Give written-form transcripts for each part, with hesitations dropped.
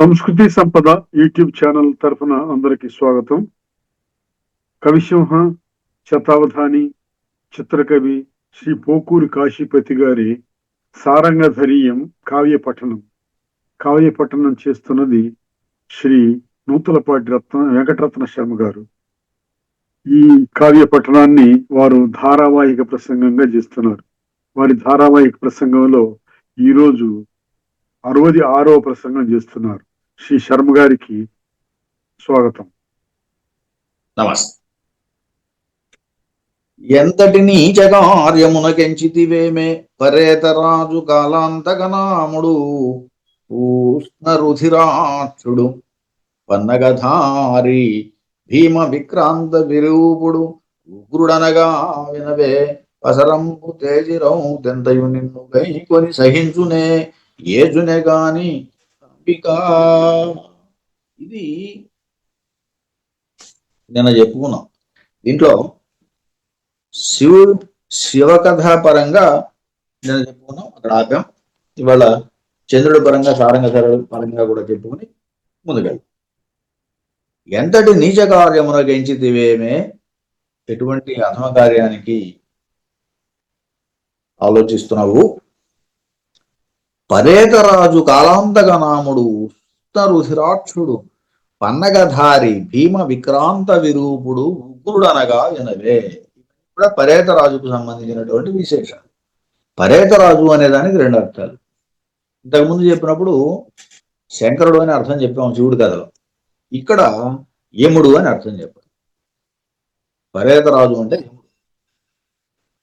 సంస్కృతి సంపద YouTube channel తరఫున అందరికి స్వాగతం. కవిసింహ శతావధాని చిత్రకవి శ్రీ పోకూరి కాశీపతి గారి సారంగధరీయం కావ్యపఠనం చేస్తున్నది శ్రీ నూతలపాటి వెంకటరత్న శర్మ గారు. ఈ కావ్య పఠనాన్ని వారు ధారావాహిక ప్రసంగంగా చేస్తున్నారు. వారి ధారావాహిక ప్రసంగంలో ఈరోజు 66వ ప్రసంగం చేస్తున్నారు. శ్రీ శర్మ గారికి స్వాగతం. నమస్తే. ఎంతటి నీచ కార్యమునకెంచితివేమే పరేతరాజు కాలాంతకనాముడు ఉష్ణ రుధిరాక్షుడు పన్నగధారి భీమ విక్రాంత విరూపుడు ఉగ్రుడనగా వినవే పసరంపు తేజిరౌ తెంతయు నిన్ను గైకొని సహించునే ఏజునే గాని అంబికా. ఇది నేను చెప్పుకున్నాం. దీంట్లో శివకథా పరంగా నేను చెప్పుకున్నాం, అక్కడ ఆపాం. ఇవాళ చంద్రుడి పరంగా సారంగధరుడు పరంగా కూడా చెప్పుకుని ముందుకెళ్ళి ఎంతటి నీచ కార్యమునకెంచితివేమే, ఎటువంటి అధమ కార్యానికి ఆలోచిస్తున్నావు. పరేతరాజు కాలాంతకనాముడు ఉష్ణరుధిరాక్షుడు పన్నగధారి భీమ విక్రాంత విరూపుడు ఉగ్రుడనగా వినవే. కూడా పరేతరాజుకు సంబంధించినటువంటి విశేషాలు. పరేతరాజు అనే దానికి 2 అర్థాలు. ఇంతకుముందు చెప్పినప్పుడు శంకరుడు అని అర్థం చెప్పాము శివుడి కథలో. ఇక్కడ యముడు అని అర్థం చెప్పారు. పరేతరాజు అంటే యముడు.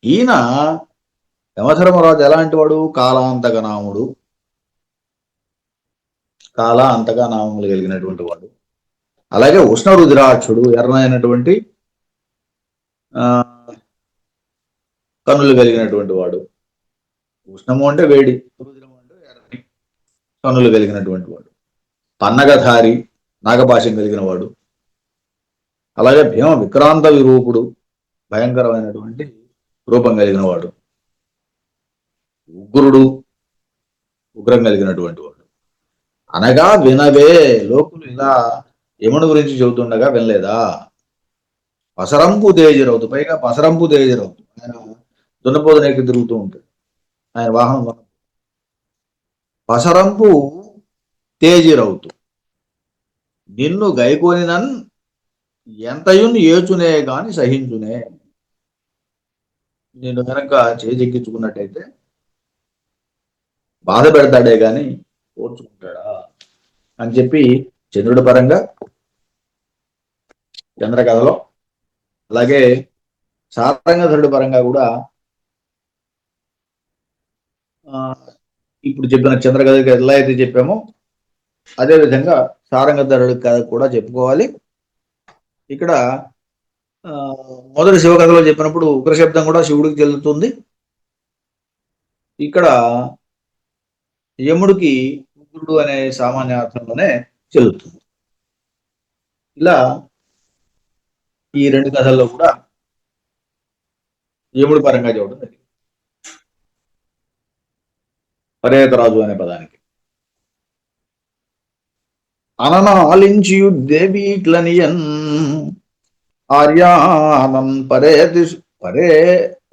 ఈయన యమధర్మరాజు ఎలాంటి వాడు? కాలాంతకనాముడు, కాల అంతగా నామములు కలిగినటువంటి వాడు. అలాగే ఉష్ణరుద్రాక్షుడు, ఎర్రనైనటువంటి కన్నులు కలిగినటువంటి వాడు. ఉష్ణము అంటే వేడి, రుద్రము అంటే ఎర్రని కన్నులు కలిగినటువంటి వాడు. పన్నగధారి, నాగపాశం కలిగిన వాడు. అలాగే భీమ విక్రాంత విరూపుడు, భయంకరమైనటువంటి రూపం కలిగిన వాడు. ఉగ్రుడు, ఉగ్రం కలిగినటువంటి వాడు. అనగా వినవే. లోకులు ఇలా యముని గురించి చెబుతుండగా వినలేదా? పసరంపు తేజరవుతు, పైగా పసరంపు తేజరవుతు. ఆయన దున్నపోదనేకి తిరుగుతూ ఉంటాడు. ఆయన వాహనం పసరంపు తేజిరవుతు నిన్ను గైకోనినన్ ఎంతయున్ ఏచునే గాని సహించునే. నిన్ను కనుక చేజెక్కించుకున్నట్టయితే బాధ పెడతాడే గాని ఓర్చుకుంటాడా అని చెప్పి చంద్రుడి పరంగా చంద్రకథలో, అలాగే సారంగధరుడి పరంగా కూడా ఇప్పుడు చెప్పిన చంద్రకథకి ఎలా అయితే చెప్పామో అదేవిధంగా సారంగధరుడి కథ కూడా చెప్పుకోవాలి. ఇక్కడ మొదటి శివకథలో చెప్పినప్పుడు ఉగ్రశబ్దం కూడా శివుడికి చెల్లుతుంది. ఇక్కడ యముడికి ఉగ్రుడు అనే సామాన్య అర్థంలోనే చెల్లుతుంది. ఇలా ఈ 2 కథల్లో కూడా యముడి పరంగా చెప్పడం జరిగింది. పరేతరాజు అనే పదానికి అననాలించియు దేవీట్లనియన్ ఆర్యానం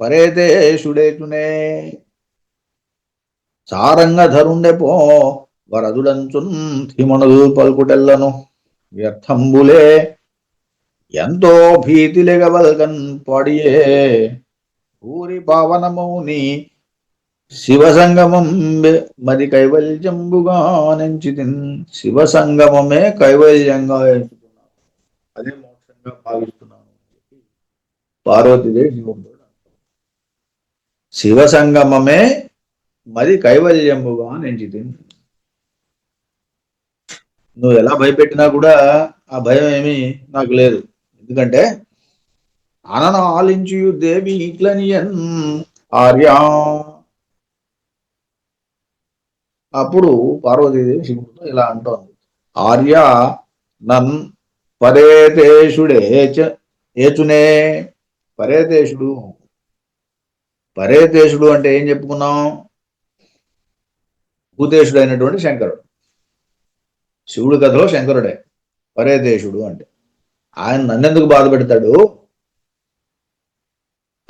పరేతేషుడేచునే సారంగధరుండెపో వరదుడంచున్ ధిమణులు పల్కుటెల్లను వ్యర్థంబులే ఎంతో భీతిలెగవల్గన్ పాడియే ఊరి పావనమౌని శివసంగమం మరి కైవల్యంబుగా నెంచితిన్. శివసంగమమే కైవల్యంగా ఎంచుకున్నాను, అదే మోక్షంగా భావిస్తున్నాను అని చెప్పి పార్వతీదేవి శివుడు. శివసంగమమే మరి కైవల్యంబుగా నెంచితిన్. నువ్వు ఎలా భయపెట్టినా కూడా ఆ భయం ఏమీ నాకు లేదు. ఎందుకంటే అనన ఆలించు దేవి ఇట్లనియన్ ఆర్యా. అప్పుడు పార్వతీదేవి శివుడితో ఇలా అంటోంది, ఆర్య నన్ పరేతేషుడే ఏచునే. పరేతేషుడు, పరేతేషుడు అంటే ఏం చెప్పుకున్నాం? భూతేశుడు అయినటువంటి శంకరుడు. శివుడి కథలో శంకరుడే పరేదేశుడు అంటే. ఆయన నన్నెందుకు బాధ పెడతాడు?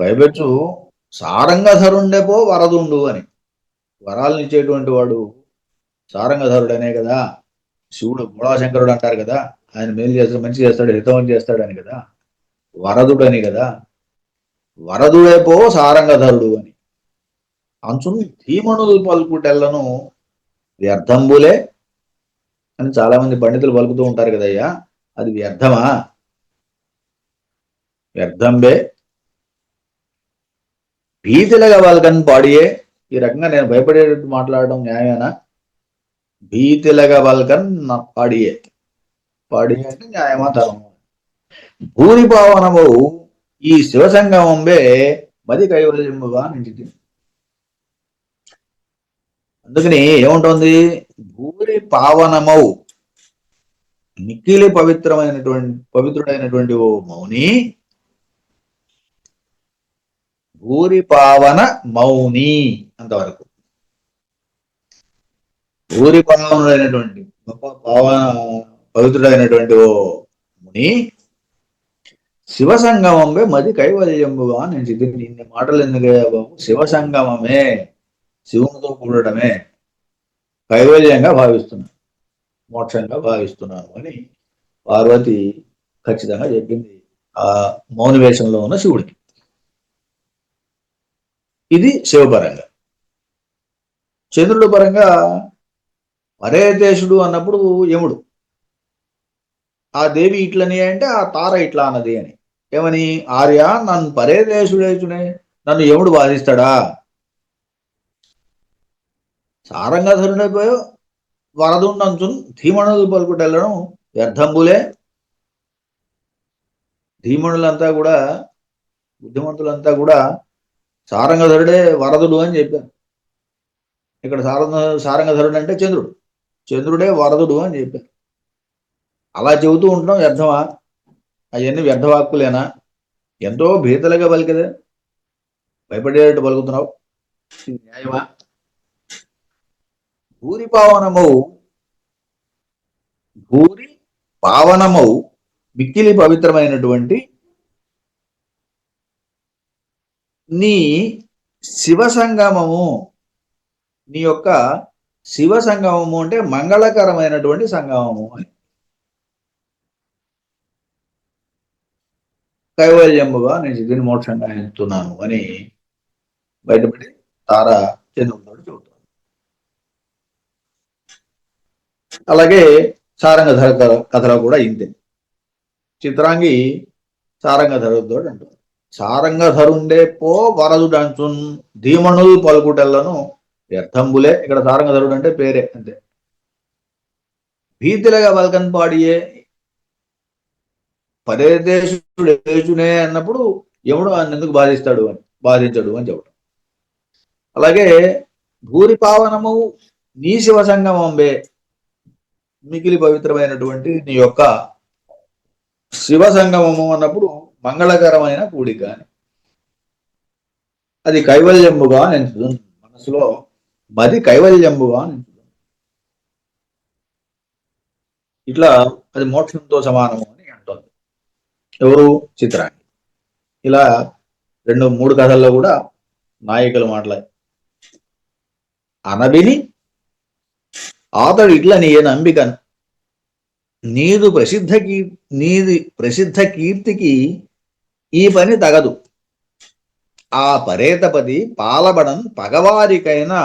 పైపెచ్చు సారంగధరుండెపో వరదుండు అని. వరాలను ఇచ్చేటువంటి వాడు సారంగధరుడనే కదా. శివుడు మూలాశంకరుడు అంటారు కదా, ఆయన మేలు చేస్తాడు, మంచి చేస్తాడు, హితవం చేస్తాడని కదా. వరదుడని కదా. వరదుడేపో సారంగధరుడు అని. అంచును ధీమణులు పలుకుటెల్లను వ్యర్థంబులే అని చాలా మంది పండితులు పలుకుతూ ఉంటారు కదయ్యా. అది వ్యర్థమా? వ్యర్థంబే భీతిలగా వాళ్ళకని పాడియే. ఈ రకంగా నేను భయపడేటట్టు మాట్లాడడం న్యాయమేనా? భీతిలగా వాళ్ళకన్ పాడియే. పాడియే అంటే న్యాయమా ధర్మం? భూరిపావనము ఈ శివసంగమంబే మది కైవల్యముగా నించితి. అందుకని ఏముంటుంది? భూరి పావనమౌ, మిక్కిలి పవిత్రుడైనటువంటి ఓ మౌని, భూరి పావన మౌని అంతవరకు. భూరి పావనుడైనటువంటి గొప్ప పవిత్రుడైనటువంటి ఓ ముని, శివసంగమంబే మది కైవల్యముగా నేను చెప్పి ఇన్ని మాటలు ఎందుకయ్యా బాబు? శివసంగమమే, శివునితో కూడటమే కైవల్యంగా భావిస్తున్నాను, మోక్షంగా భావిస్తున్నాను అని పార్వతి ఖచ్చితంగా చెప్పింది ఆ మౌన వేషంలో ఉన్న శివుడికి. ఇది శివపరంగా. చంద్రుడు పరంగా పరేదేశుడు అన్నప్పుడు యముడు. ఆ దేవి ఇట్లని అంటే ఆ తార ఇట్లా అన్నది అని. ఏమని? ఆర్య నన్ను పరేదేశుడేచునే, నన్ను యముడు బాధిస్తాడా? సారంగధరుడైపోయో వరదుండంచున్ ధీమణులు పలుకుటెళ్ళడం వ్యర్థంబులే. ధీమణులంతా కూడా, బుద్ధిమంతులంతా కూడా సారంగధరుడే వరదుడు అని చెప్పారు. ఇక్కడ సారంగధరుడు అంటే చంద్రుడు, చంద్రుడే వరదుడు అని చెప్పారు. అలా చెబుతూ ఉండడం వ్యర్థమా? అవన్నీ వ్యర్థవాక్కులేనా? ఎంతో భీతలుగా పలికదే, భయపడేటట్టు పలుకుతున్నావు, న్యాయమా? భూరి పావనమౌ మిక్కిలి పవిత్రమైనటువంటి నీ శివసంగమము, నీ యొక్క శివ సంగమము అంటే మంగళకరమైనటువంటి సంగమము అని. కైవల్యముగా నేను దీన్ని మోక్షంగా ఎంచుతున్నాను అని బయటపడి తార చంద్రుడితో చెబుతాను. అలాగే సారంగధర కథలో కూడా ఇంతే. చిత్రాంగి సారంగధరుడితో అంటారు, సారంగధరుండే పో వరదుడంచున్ ధీమణులు పలుకుటెల్లను వ్యర్థంబులే. ఇక్కడ సారంగధరుడు అంటే పేరే అంతే. భీతిలుగా పలకన్ పాడియే, పరేదేశుడే అన్నప్పుడు యముడు ఆయన ఎందుకు బాధించడు అని చెప్పడం. అలాగే భూరి పావనము నీ శివ సంగమంబే, మిగిలి పవిత్రమైనటువంటి నీ యొక్క శివ సంగమము అన్నప్పుడు మంగళకరమైన కూడిక అని. అది కైవల్యముగా నించుతుంది మనసులో, మది కైవల్యముగా నించుతుంది. ఇట్లా అది మోక్షంతో సమానము అని అంటోంది ఎవరు? చిత్రాంగి. ఇలా 2-3 కథల్లో కూడా నాయికలు మాట్లాడి అనవిని ఆతడు ఇట్లా నీ నంబికను నీది ప్రసిద్ధ కీర్తికి ఈ పని తగదు. ఆ పరేతపది పాలబడన్ పగవారికైనా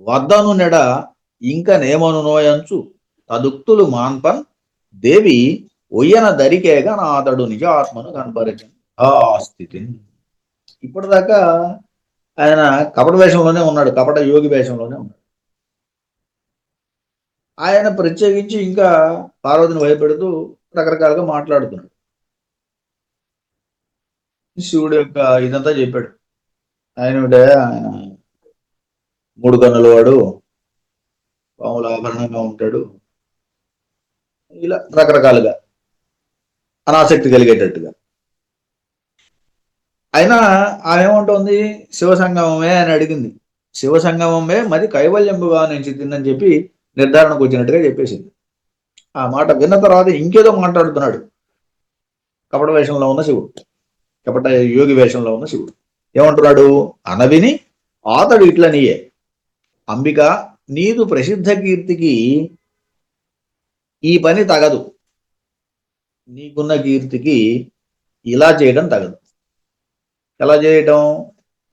వద్దను నెడ ఇంకనేమను నోయంచు తదుక్తులు మాన్పన్ దేవి ఒయ్యన దరికేగా నా అతడు నిజాత్మను కనపరిచను ఆ స్థితిని. ఇప్పటిదాకా ఆయన కపట వేషంలోనే ఉన్నాడు, కపట యోగి వేషంలోనే ఉన్నాడు. ఆయన ప్రత్యేకించి ఇంకా పార్వతిని భయపెడుతూ రకరకాలుగా మాట్లాడుతున్నాడు. శివుడు యొక్క ఇదంతా చెప్పాడు. ఆయన 3 కన్నుల వాడు, పాముల ఆభరణంగా ఉంటాడు, ఇలా రకరకాలుగా అనాసక్తి కలిగేటట్టుగా. అయినా ఆమె ఏమంటోంది? శివసంగమమే అని అడిగింది. శివసంగమమే మరి కైవల్యంబుగా నేను చిత్తిందని చెప్పి నిర్ధారణకు వచ్చినట్టుగా చెప్పేసింది. ఆ మాట విన్న తర్వాత ఇంకేదో మాట్లాడుతున్నాడు కపట వేషంలో ఉన్న శివుడు, కపట యోగి వేషంలో ఉన్న శివుడు. ఏమంటున్నాడు? అనవిని ఆతడు ఇట్ల నీయే అంబిక, నీదు ప్రసిద్ధ కీర్తికి ఈ పని తగదు. నీకున్న కీర్తికి ఇలా చేయడం తగదు. ఎలా చేయటం?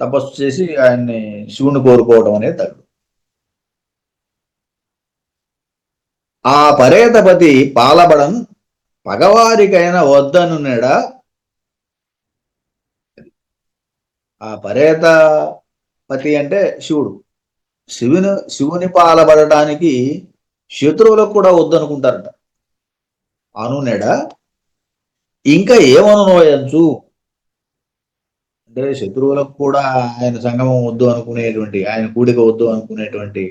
తపస్సు చేసి ఆయన్ని శివుని కోరుకోవడం అనేది తగదు. ఆ పరేతపతి పాలబడం పగవారికైనా వద్దనునేడ. ఆ పరేతపతి అంటే శివుడు. శివుని పాలబడటానికి శత్రువులకు కూడా వద్దనుకుంటారట. అనునేడ ఇంకా ఏమనునోయచ్చు అంటే శత్రువులకు కూడా ఆయన సంగమం వద్దు అనుకునేటువంటి, ఆయన కూడిక వద్దు అనుకునేటువంటి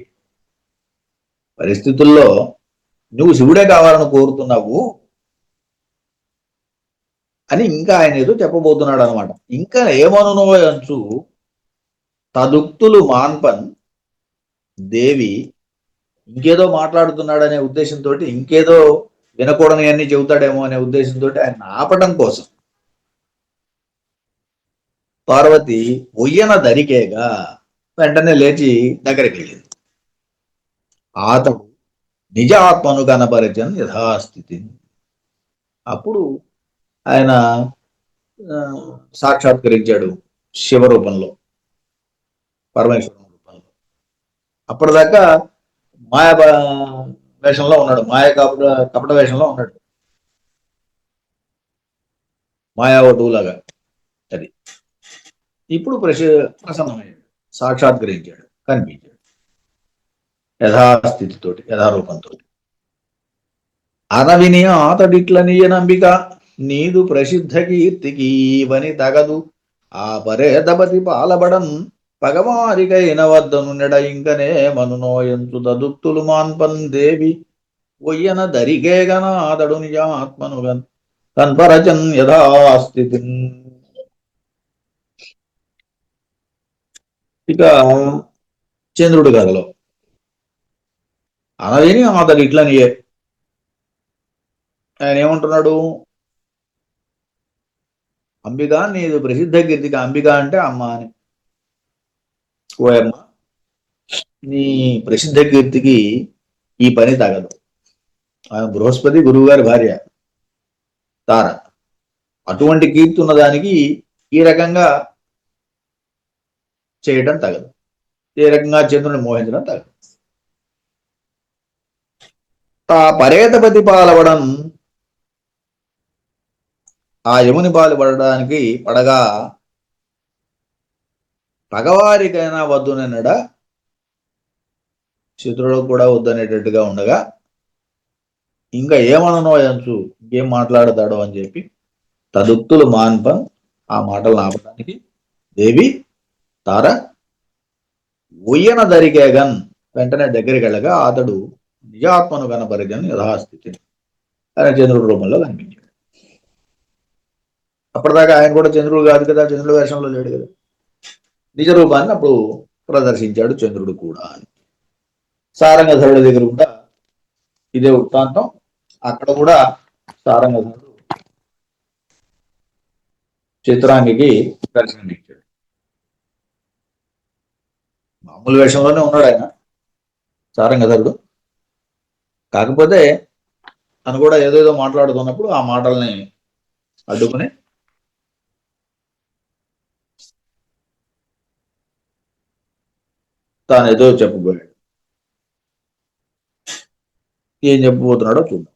పరిస్థితుల్లో నువ్వు శివుడే కావాలని కోరుతున్నావు అని ఇంకా ఆయన ఏదో చెప్పబోతున్నాడు అనమాట. ఇంకా ఏమనునోయంచు తదుక్తులు మాన్పన్ దేవి, ఇంకేదో మాట్లాడుతున్నాడనే ఉద్దేశంతో, ఇంకేదో వినకూడని అన్ని చెబుతాడేమో అనే ఉద్దేశంతో ఆయన ఆపటం కోసం పార్వతి ఒయ్యన దరికేగా వెంటనే లేచి దగ్గరికి వెళ్ళింది. ఆతడు నిజ ఆత్మను కనపరిచన్ యథాస్థితి. అప్పుడు ఆయన సాక్షాత్కరించాడు శివరూపంలో, పరమేశ్వరం రూపంలో. అప్పటిదాకా మాయ వేషంలో ఉన్నాడు, కపట వేషంలో ఉన్నాడు, మాయావటులాగా. అది ఇప్పుడు ప్రసన్నమయ్యాడు, సాక్షాత్కరించాడు, కనిపించాడు యథాస్థితితోటి, యథారూపంతో. అనవిని ఆతడిట్ల నీయనంబిక, నీదు ప్రసిద్ధ కీర్తికి వని తగదు. ఆ పరేతపతి పాలబడం పగవారికైన వద్దను నెడ ఇంకనే మనునోయంచు తదుక్తులు మాన్పన్ దేవి, ఒయ్యన దరికేగన ఆతడు నిజాత్మను కన్పరచన్ యథాస్థితి. ఇక చంద్రుడి కథలో అనవిని ఆతడు ఇట్లనియే, ఆయన ఏమంటున్నాడు? అంబిక నీదు ప్రసిద్ధ కీర్తిక. అంబిక అంటే అమ్మ అని. ఓయమ్మ, నీ ప్రసిద్ధ కీర్తికి ఈ పని తగదు. ఆమె బృహస్పతి గురువు గారి భార్య తార. అటువంటి కీర్తి ఉన్నదానికి ఈ రకంగా చేయడం తగదు, ఏ రకంగా చంద్రుని మోహించడం తగదు. ఆ పరేతపతి పాలవడం, ఆ యముని పాలుపడడానికి పడగా పగవారికైనా వద్దునన్నాడా, శత్రువులకు కూడా వద్దనేటట్టుగా ఉండగా ఇంకా ఏమననోయంచు, ఇంకేం మాట్లాడతాడో అని చెప్పి తదుక్తులు మాన్పన్, ఆ మాటలు ఆపడానికి దేవి తార ఉయ్యన దరికేగన్ వెంటనే దగ్గరికి వెళ్ళగా అతడు నిజాత్మను కనపరిచన్ యథాస్థితిని ఆయన చంద్రుడి రూపంలో కనిపించాడు. అప్పటిదాకా ఆయన కూడా చంద్రుడు కాదు కదా, చంద్రుడి వేషంలో లేడు కదా, నిజ రూపాన్ని అప్పుడు ప్రదర్శించాడు చంద్రుడు కూడా అని. సారంగధరుడి దగ్గర కూడా ఇదే వృత్తాంతం. అక్కడ కూడా సారంగధరుడు చిత్రాంగికి దర్శనమిచ్చాడు. మామూలు వేషంలోనే ఉన్నాడు ఆయన సారంగధరుడు. కాకపోతే తను కూడా ఏదేదో మాట్లాడుతున్నప్పుడు ఆ మాటల్ని అడ్డుకుని తాను ఏదో చెప్పబోయాడు. ఏం చెప్పబోతున్నాడో చూద్దాం.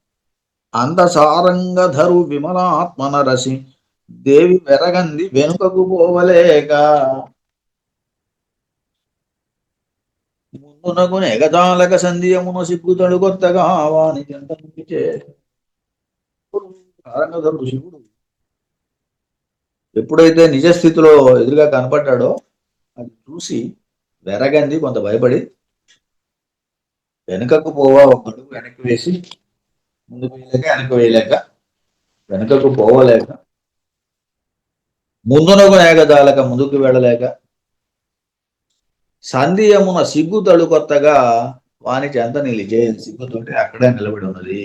అంత సారంగధరు విమలాత్మన రసి దేవి వెరగంది వెనుకకు పోవలేక, ముందునకు ఎగజాలక సంధ్యమున సిగ్గుతడు కొత్తగా వాని చెంతనిచే. సారంగధరుడు శివుడు ఎప్పుడైతే నిజస్థితిలో ఎదురుగా కనపడ్డాడో అది చూసి వెరగంది, కొంత భయపడి వెనుకకు పోవా, ఒక అడుగు వెనక్కి వేసి ముందుకు వేయలేక, వెనక్కి వేయలేక, వెనుకకు పోవలేక, ముందునకు ఏగజాలక ముందుకు వెళ్ళలేక, సంధియమున సిగ్గు తడు కొత్తగా వాని చెంత నిలిచే సిగ్గుతోటి అక్కడే నిలబడి ఉన్నది.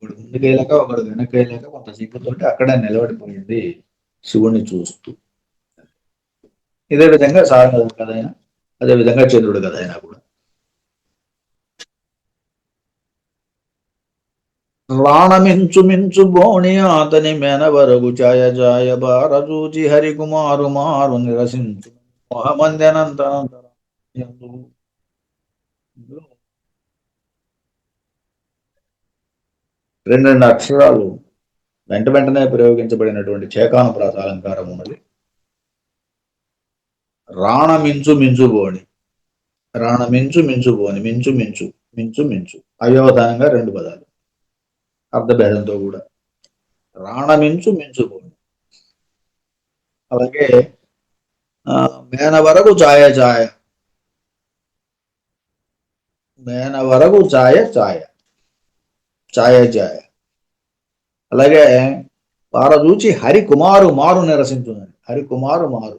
ఒకడు ముందుకెళ్ళాక ఒకడు వెనక్కి కొంత సిగ్గుతోటి అక్కడే నిలబడిపోయింది శివుణ్ణి చూస్తూ. ఇదే విధంగా సారంగధర కథ అయినా, అదే విధంగా చంద్రుడి కథ అయినా కూడా రాణమించు మించు బోణి అతని మెనవరగు ఛాయ జాయ బారజూచి హరికుమారు మారు నిరసించు మోహమందనంతనంతర రెండు అక్షరాలు వెంటనే ప్రయోగించబడినటువంటి చేకానుప్రాస అలంకారం ఉన్నది. రాణమించు మించు బోణి, రాణమించు మించు బోని, మించు మించు మించు మించు అవ్యవధానంగా రెండు పదాలు అర్ధభేదంతో కూడా. రాణమించు మించు బోని, అలాగే మేన వరకు ఛాయ ఛాయ, మేన వరకు ఛాయ ఛాయ, ఛాయ ఛాయ. అలాగే పారదూచి హరికుమారు మారు నిరసించున్నది, హరికుమారు మారు.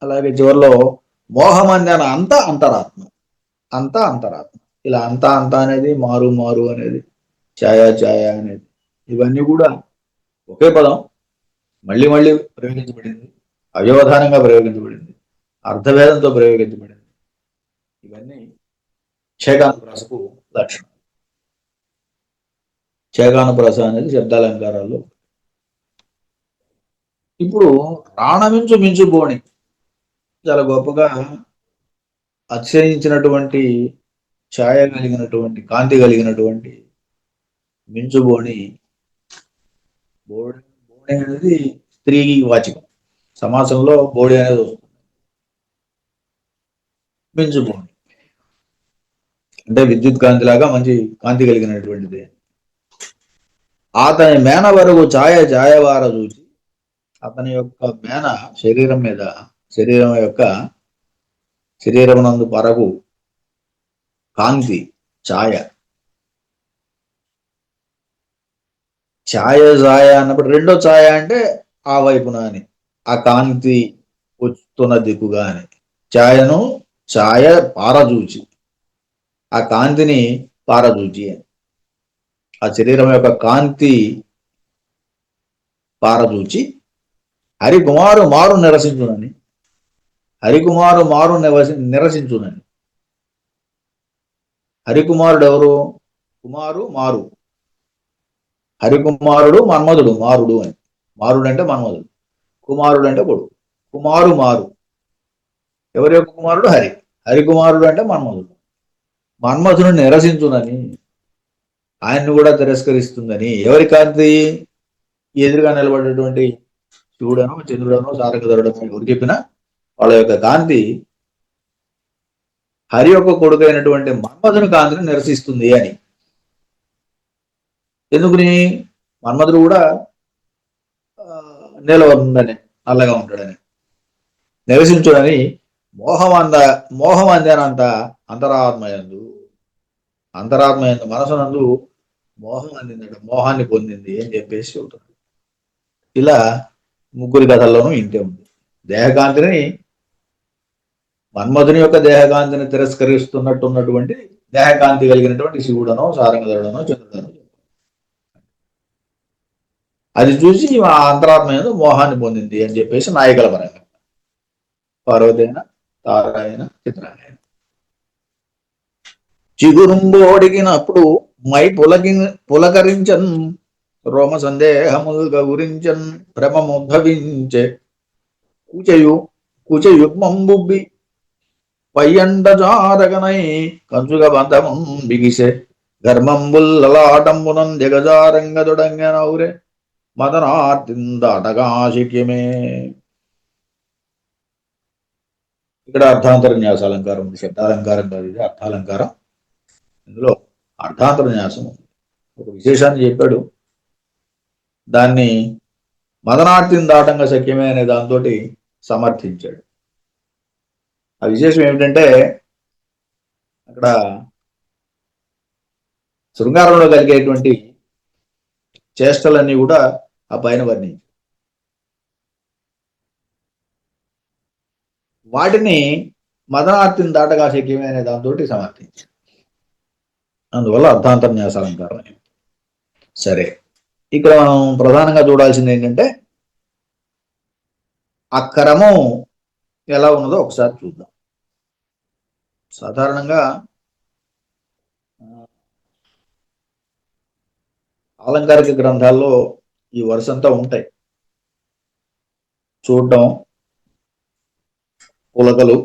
అలాగే చివరిలో మోహమందన అంత అంతరాత్మ, అంత అంతరాత్మ. ఇలా అంతా అంతా అనేది, మారు మారు అనేది, ఛాయ ఛాయ అనేది, ఇవన్నీ కూడా ఒకే పదం మళ్ళీ మళ్ళీ ప్రయోగించబడింది, అవ్యవధానంగా ప్రయోగించబడింది, అర్థభేదంతో ప్రయోగించబడింది. ఇవన్నీ చేకానుప్రాసకు లక్షణం. చేకానుప్రాస అనేది శబ్దాలంకారాల్లో. ఇప్పుడు రాణమించు మించు బోణి చాలా గొప్పగా అతిశయించినటువంటి ఛాయ కలిగినటువంటి, కాంతి కలిగినటువంటి మించుబోణి. బోడి అనేది స్త్రీ వాచకం, సమాసంలో బోడి అనేది వస్తుంది. మించుబోణి అంటే విద్యుత్ కాంతి లాగా మంచి కాంతి కలిగినటువంటిది. అతని మేన వరకు ఛాయ ఛాయవార చూచి, అతని యొక్క మేన శరీరం మీద, శరీరం నందు పరగు కాంతి ఛాయ, ఛాయ ఛాయ అన్నప్పుడు రెండో ఛాయ అంటే ఆ వైపున అని, ఆ కాంతి వస్తున్న దిక్కుగా అని. ఛాయను ఛాయ పారజూచి, ఆ కాంతిని పారజూచి అని, ఆ శరీరం యొక్క కాంతి పారజూచి హరికుమారు మారు నిరసించునని, హరికుమారు మారు నిరసించునని. హరికుమారుడు ఎవరు? కుమారు మారు. హరికుమారుడు మన్మధుడు, మారుడు అని. మారుడు అంటే మన్మధుడు, కుమారుడు అంటే కొడుకు. కుమారు మారు ఎవరి యొక్క కుమారుడు? హరి. హరికుమారుడు అంటే మన్మధుడు. మన్మధుని నిరసించునని, ఆయన్ని కూడా తిరస్కరిస్తుందని. ఎవరి కాంతి? ఎదురుగా నిలబడేటువంటి శివుడనో చంద్రుడనో సారంగధరుడనో ఎవరు చెప్పినా వాళ్ళ యొక్క కాంతి హరి యొక్క కొడుకు అయినటువంటి మన్మధుని కాంతిని నిరసిస్తుంది అని. ఎందుకుని? మన్మధుడు కూడా నిలవనుందని, నల్లగా ఉంటాడని. నిరసించుడని మోహమందేనంత అంతరాత్మయందు, అంతరాత్మయందు మనసునందు మోహం అందిందట, మోహాన్ని పొందింది అని చెప్పేసి చెబుతాడు. ఇలా ముగ్గురి కథల్లోనూ ఇంతే ఉంది. దేహకాంతిని, మన్మధుని యొక్క దేహకాంతిని తిరస్కరిస్తున్నట్టున్నటువంటి దేహకాంతి కలిగినటువంటి శివుడనో సారంగధరుడనో చంద్రుడనో, అది చూసి ఆ అంతరాత్మ మోహాన్ని పొందింది అని చెప్పేసి నాయకుల పరంగా పార్వతైన, తారాయణ, చిత్రాయన. చిగురుంబోడిగినప్పుడు మై పులకరించన్, రోమ సందేహముల్ గౌరించన్, భ్రమముద్భవించే కుచయుగ్మంబుబ్బి పయ్యండ జారగనై కంచుగ బంధమం బిగిసే ధర్మంబుల్లలాటంబునం జగజారంగదొడంగనౌరే మదనార్తిందాటగాశిక్యమే. ఇక్కడ అర్థాంతర న్యాసాలంకారం ఉంది, శబ్దాలంకారం కాదు, ఇది అర్థాలంకారం. ఇందులో అర్థాంతర న్యాసం ఒక విశేషాన్ని చెప్పాడు, దాన్ని మదనార్తిని దాటంగా శక్యమే అనే దాంతో సమర్థించాడు. ఆ విశేషం ఏమిటంటే, అక్కడ శృంగారంలో కలిగేటువంటి చేష్టలన్నీ కూడా ఆ పైన వర్ణించాడు. వాటిని మదనార్తిని దాటగా శక్యమే అనే దాంతో సమర్థించారు. అందువల్ల అర్థాంతర్న్యాస అలంకారం. సరే, ఇక్కడ మనం ప్రధానంగా చూడాల్సింది ఏంటంటే అక్కరము ఎలా ఉన్నదో ఒకసారి చూద్దాం. సాధారణంగా అలంకారిక గ్రంథాల్లో ఈ వరుసంతా ఉంటాయి. చూడటం, పులకలు,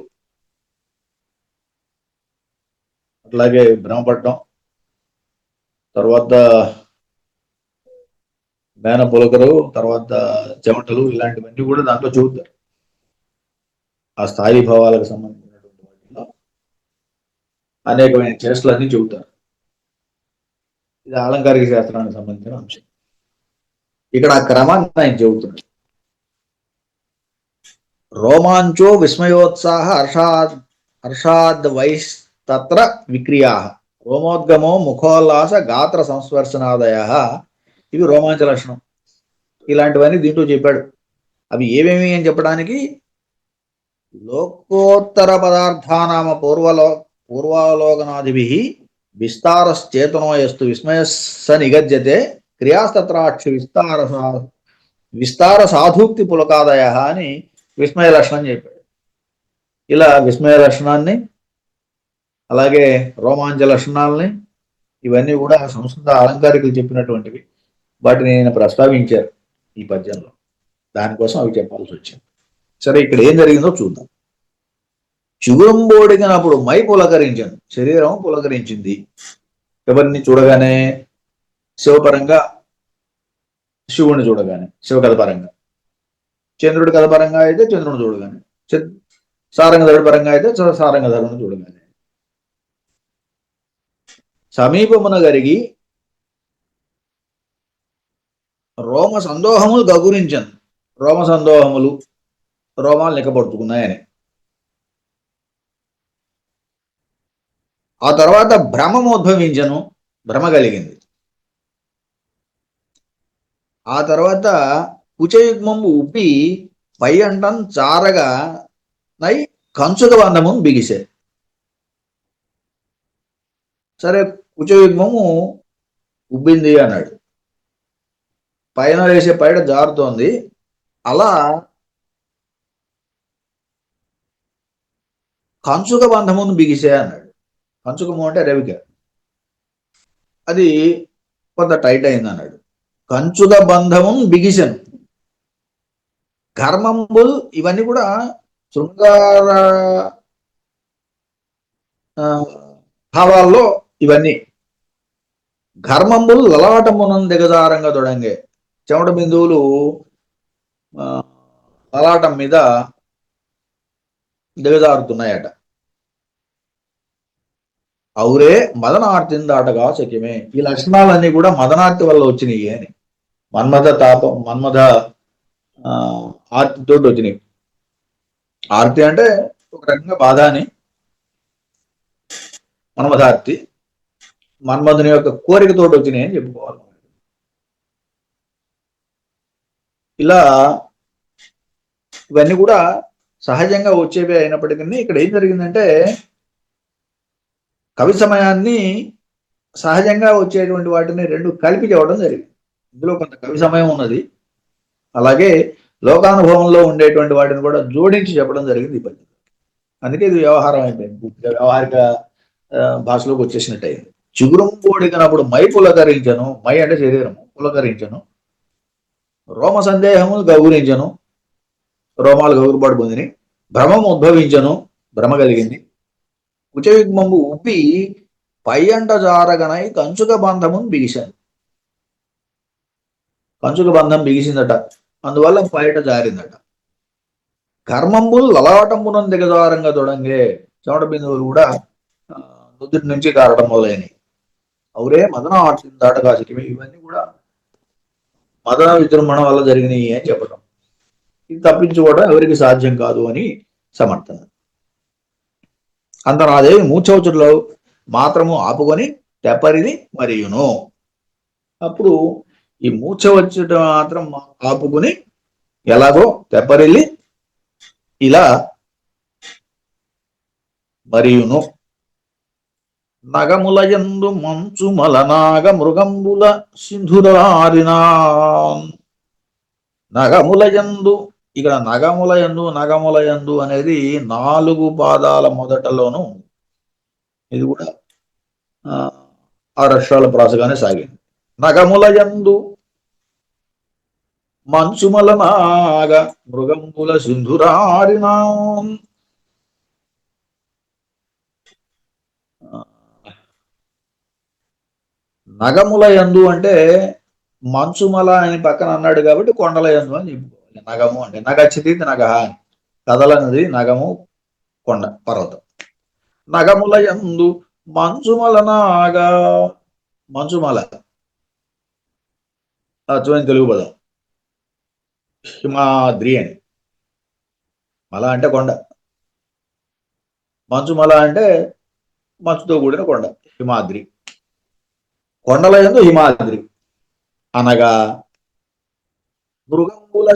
అట్లాగే భ్రమపడటం, తర్వాత మేన పులకలు, తర్వాత చెమటలు, ఇలాంటివన్నీ కూడా దాంట్లో చూపుతారు. ఆ స్థాయి భావాలకు సంబంధించినటువంటి వాటిలో అనేకమైన చేష్టలన్నీ చెబుతారు. ఇది అలంకారిక శాస్త్రానికి సంబంధించిన అంశం. ఇక్కడ ఆ క్రమాన్ని ఆయన చెబుతున్నాడు. రోమాంచో విస్మయోత్సాహ హర్షాద్ వైస్తత్ర విక్రియా రోమోద్గమో ముఖోల్లాస గాత్ర సంస్పర్శనాదయ, ఇవి రోమాంచ లక్షణం. ఇలాంటివన్నీ దీంట్లో చెప్పాడు. అవి ఏమేమి అని చెప్పడానికి లోకోత్తర పదార్థానామ పూర్వాలోకనాదిభి విస్తారశ్చేతనోయస్తు విస్మయస్స నిగజ్యతే క్రియాస్తత్రాక్షి విస్తార సాధూక్తి పులకాదయ అని విస్మయ లక్షణం చెప్పాడు. ఇలా విస్మయ లక్షణాన్ని, అలాగే రోమాంచ లక్షణాలని, ఇవన్నీ కూడా సంస్కృత అలంకారికులు చెప్పినటువంటివి. వాటిని నేను ప్రస్తావించారు ఈ పద్యంలో. దానికోసం అవి చెప్పాల్సి వచ్చింది. సరే, ఇక్కడ ఏం జరిగిందో చూద్దాం. చిగురంబోడిగినప్పుడు మై పులకరించాను, శరీరం పులకరించింది. ఎవరిని చూడగానే? శివపరంగా శివుని చూడగానే, శివకథ పరంగా. చంద్రుడి కథ పరంగా అయితే చంద్రుని చూడగానే, సారంగధరుడి పరంగా అయితే సారంగధరుని చూడగానే. సమీపమున గరిగి రోమ సందోహములు గగురించను, రోమ సందోహములు, రోమాలు లెక్కపడుతున్నాయని. ఆ తర్వాత భ్రమమోద్భవించను, భ్రమ కలిగింది. ఆ తర్వాత కుచయుగ్మము ఉప్పి పై అంటం చారగా నై కంచుక బంధమును బిగిసే. సరే, కుచయుగ్మము ఉబ్బింది అన్నాడు, పైన వేసే పైడ జారుతోంది. అలా కంచుక బంధమును బిగిసే అన్నాడు. కంచుకము అంటే రవిక, అది కొంత టైట్ అయింది అన్నాడు. కంచుక బంధమును బిగిసెను. ఘర్మంబుల్, ఇవన్నీ కూడా శృంగార భావాల్లో ఇవన్నీ. ఘర్మంబుల్ లలాటమునం దిగజారంగా దొడంగే, చెమట బిందువులు లలాటం మీద దిగజారుతున్నాయట. ఔరే మదనార్తిని దాటగా శక్యమే. ఈ లక్షణాలన్నీ కూడా మదనార్తి వల్ల వచ్చినాయి అని. మన్మథ తాపం, మన్మథ ఆర్తితో వచ్చినాయి. ఆర్తి అంటే ఒక రకంగా బాధ అని, మన్మథార్తి మన్మధుని యొక్క కోరికతో వచ్చినాయి అని చెప్పుకోవాలి. ఇలా ఇవన్నీ కూడా సహజంగా వచ్చేవే అయినప్పటికీ ఇక్కడ ఏం జరిగిందంటే కవి సమయాన్ని సహజంగా వచ్చేటువంటి వాటిని రెండు కలిపి చెప్పడం జరిగింది. ఇందులో కొంత కవి సమయం ఉన్నది, అలాగే లోకానుభవంలో ఉండేటువంటి వాటిని కూడా జోడించి చెప్పడం జరిగింది ఈ పద్యం. అందుకే ఇది వ్యవహారం అయిపోయింది, వ్యవహారిక భాషలోకి వచ్చేసినట్టు అయింది. చిగురం పోడిగినప్పుడు మై పులకరించను, మై అంటే శరీరము, పులకరించను. రోమ సందేహములు గౌరించను, రోమాలు గౌరుబాటు పొందిని. భ్రమం ఉద్భవించను, భ్రమ కలిగింది. కుచయుగ్మము ఉప్పి పై అంట జారగనై కంచుక బంధమును బిగిశాను. కంచుక బంధం బిగిసిందట, అందువల్ల పైట జారిందట. కర్మంబులు లలాటంబునం దిగజారంగా తొడంగే, చెమట బిందువులు కూడా నుదుటి నుంచి కారడం వల్లని. ఔరే మదన ఆర్తిని దాటగా శక్యమే. ఇవన్నీ కూడా మదన విజృంభణ వల్ల జరిగినాయి అని చెప్పడం. ఇది తప్పించుకోవడం ఎవరికి సాధ్యం కాదు అని సమర్థన. అంతనాదేవి మూర్ఛవచ్చులో మాత్రము ఆపుకొని తెప్పరిది మరియును. అప్పుడు ఈ మూర్ఛ వచ్చుట మాత్రం ఆపుకుని ఎలాగో తెప్పరిల్లి ఇలా మరియును నగములయందు మంచు మలనాగ మృగంబుల సింధురారినా. నగములయందు, ఇక్కడ నగములయందు అనేది 4 పాదాల మొదటలోను, ఇది కూడా 6 అక్షరాల ప్రాసగానే సాగింది. నగములయందు మంచుమలనాగ మృగంబుల సింధురారినా. నగముల యందు అంటే మంచుమల అని పక్కన అన్నాడు కాబట్టి కొండల యందు అని చెప్పుకోవాలి. నగము అంటే నగచ్చితి నగ అని, కదలనది నగము, కొండ, పర్వతం. నగముల యందు మంచుమల నాగా, మంచుమల చూడండి తెలుగు పదం, హిమాద్రి అని. మల అంటే కొండ, మంచుమల అంటే మంచుతో కూడిన కొండ, హిమాద్రి. కొండల యందు హిమాద్రి అనగా మృగముల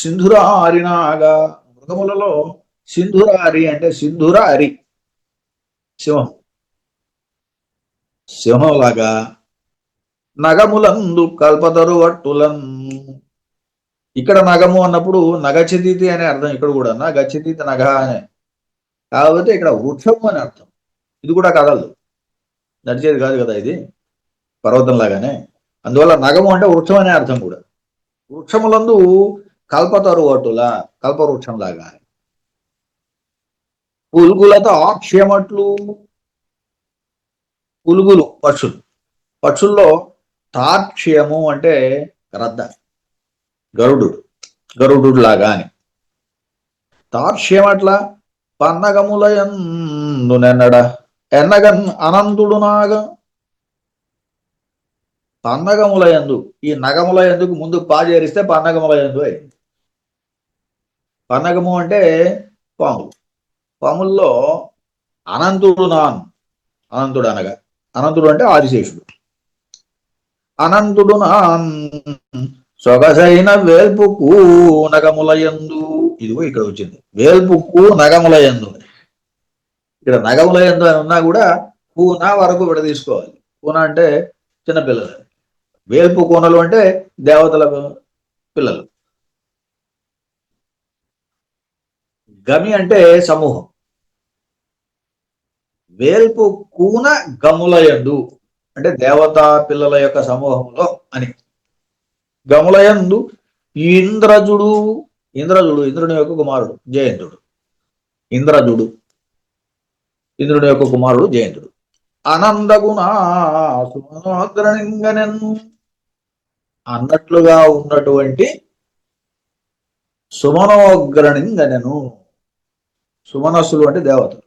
సింధురారినాగా. మృగములలో సింధురారి అంటే సింధురారి సింహం, సింహంలాగా. నగములందు కల్పతరు వట్టులన్. ఇక్కడ నగము అన్నప్పుడు నగచితీతి అనే అర్థం, ఇక్కడ కూడా నగచితీతి నగ అనే, కాకపోతే ఇక్కడ వృక్షము అని అర్థం. ఇది కూడా కదలదు, నడిచేది కాదు కదా ఇది, పర్వతం లాగానే. అందువల్ల నగము అంటే వృక్షం అనే అర్థం కూడా. వృక్షములందు కల్పతరు వటుల, కల్పవృక్షం లాగా. పులుగులతో ఆక్షేమట్లు, పులుగులు పక్షులు, పక్షుల్లో తార్క్ష్యము అంటే రద్ద, గరుడు లాగా అని. తార్క్ష్యమట్ల పన్నగములయందు నెన్నడ ఎన్నగన్ అనంతుడు నాగా. పన్నగములయందు, ఈ నగముల ఎందుకు ముందు పాజేరిస్తే పన్నగములయందు అయింది. పన్నగము అంటే పాములు, పాముల్లో అనంతుడు నాన్, అనంతుడు అనగా, అనంతుడు అంటే ఆదిశేషుడు. అనంతుడు నాన్ సొగసైన వేల్పుకు నగములయందు. ఇదిగో ఇక్కడ వచ్చింది, వేల్పుకు నగములయందు. ఇక్కడ నగములయందు అని ఉన్నా కూడా కూన వరకు విడదీసుకోవాలి. కూన అంటే చిన్నపిల్లలు, వేల్పు కూనలు అంటే దేవతల పిల్లలు. గమి అంటే సమూహం. వేల్పు కూన గములయందు అంటే దేవతా పిల్లల యొక్క సమూహంలో అని. గములయందు ఇంద్రజుడు, ఇంద్రుని యొక్క కుమారుడు జయంతుడు. ఇంద్రజుడు ఇంద్రుని యొక్క కుమారుడు జయంతుడు. అనందగుణ సుమనోగ్రనింగనెన్ అన్నట్లుగా ఉన్నటువంటి సుమనోగ్రనింగనెను. సుమనస్సులు అంటే దేవతలు,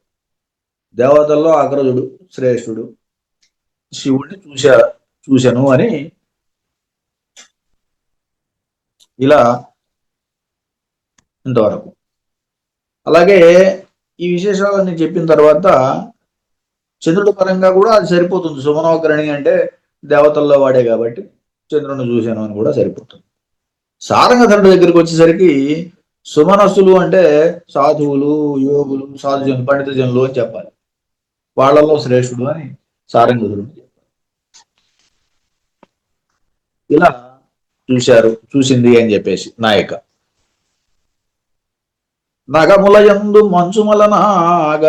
దేవతల్లో అగ్రజుడు, శ్రేష్ఠుడు, శివుణ్ణి చూశాను అని ఇలా ఇంతవరకు. అలాగే ఈ విశేషాలన్నీ చెప్పిన తర్వాత చంద్రుడి పరంగా కూడా అది సరిపోతుంది. సుమనోగ్రణి అంటే దేవతల్లో వాడే కాబట్టి చంద్రుని చూశాను అని కూడా సరిపోతుంది. సారంగధరుడి దగ్గరికి వచ్చేసరికి సుమనస్సులు అంటే సాధువులు, యోగులు, సాధుజనులు, పండిత జనులు అని చెప్పాలి. వాళ్ళలో శ్రేష్ఠుడు అని సారంగధరుడు చెప్పాలి. ఇలా చూసింది అని చెప్పేసి నాయక. నగములయందు మంచుమలనాగ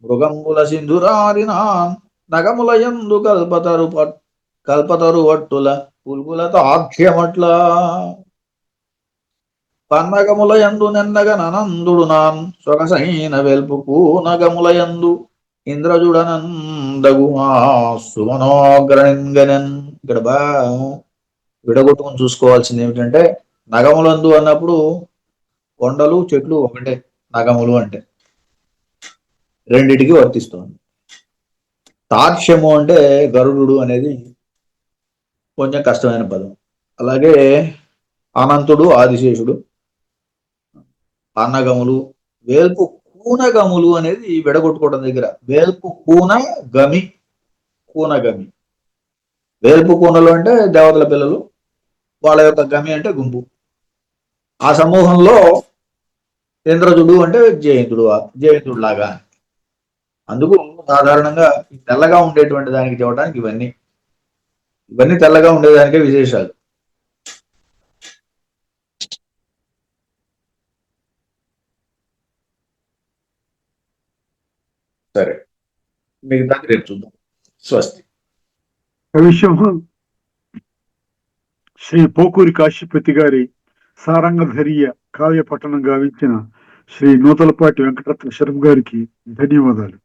మృగంబుల సింధురారినా. నగములయందు కల్పతరు వట్టుల పుల్గులతో ఆఖ్యమట్ల. పన్నగములయందు నెన్నగనందుడు నాన్ సొగసైన వెల్పుకు నగములయందు ఇంద్రజుడనందగు సుమనోగ్రనింగనన్. ఇక్కడ విడగొట్టుకుని చూసుకోవాల్సింది ఏమిటంటే, నగములందు అన్నప్పుడు కొండలు చెట్లు ఒకటే, నగములు అంటే రెండిటికి వర్తిస్తుంది. తార్క్ష్యము అంటే గరుడు అనేది కొంచెం కష్టమైన పదం. అలాగే అనంతుడు, ఆదిశేషుడు, అన్నగములు, వేల్పు కూనగములు అనేది విడగొట్టుకోవడం దగ్గర. వేల్పు కూన గమి, కూనగమి. వేల్పు కూనలు అంటే దేవతల పిల్లలు, వాళ్ళ యొక్క గమి అంటే గుంపు. ఆ సమూహంలో ఇంద్రజుడు అంటే జయంతుడు లాగా. అందుకు సాధారణంగా ఈ తెల్లగా ఉండేటువంటి దానికి చెప్పడానికి ఇవన్నీ తెల్లగా ఉండేదానికే విశేషాలు. సరే, మిగతాది రేపు చూద్దాం. స్వస్తి. కవిసింహం శ్రీ పోకూరి కాశీపతి గారి సారంగధర్య కావ్య పఠనం గావించిన శ్రీ నూతలపాటి వెంకటరత్న శర్మ గారికి ధన్యవాదాలు.